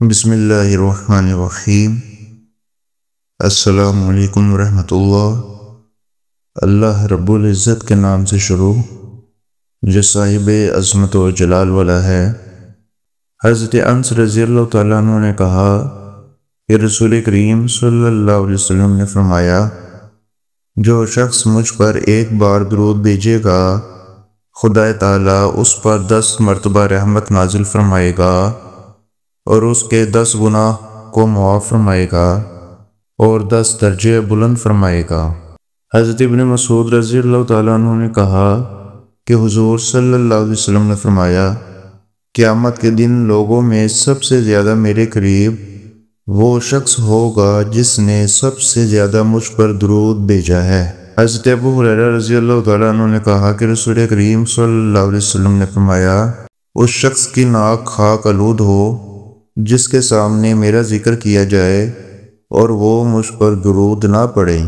بسم اللہ الرحمن الرحیم۔ السلام علیکم ورحمۃ اللہ۔ اللہ رب العزت کے نام سے شروع جو صاحب عظمت و جلال والا ہے۔ حضرت انس رضی اللہ تعالیٰ عنہ نے کہا کہ رسول کریم صلی اللہ علیہ وسلم نے فرمایا، جو شخص مجھ پر ایک بار درود بھیجے گا خدا تعالیٰ اس پر 10 مرتبہ رحمت نازل فرمائے گا اور اس کے 10 گناہ کو معاف فرمائے گا اور 10 درجے بلند فرمائے گا۔ حضرت ابن مسعود رضی اللہ تعالیٰ عنہ نے کہا کہ حضور صلی اللہ علیہ وسلم نے فرمایا، قیامت کے دن لوگوں میں سب سے زیادہ میرے قریب وہ شخص ہوگا جس نے سب سے زیادہ مجھ پر درود بھیجا ہے۔ حضرت ابو ہریرہ رضی اللہ تعالیٰ عنہ نے کہا کہ رسول کریم صلی اللہ علیہ وسلم نے فرمایا، اس شخص کی ناک خاک آلود ہو جس کے سامنے میرا ذکر کیا جائے اور وہ مجھ پر درود نہ پڑھے۔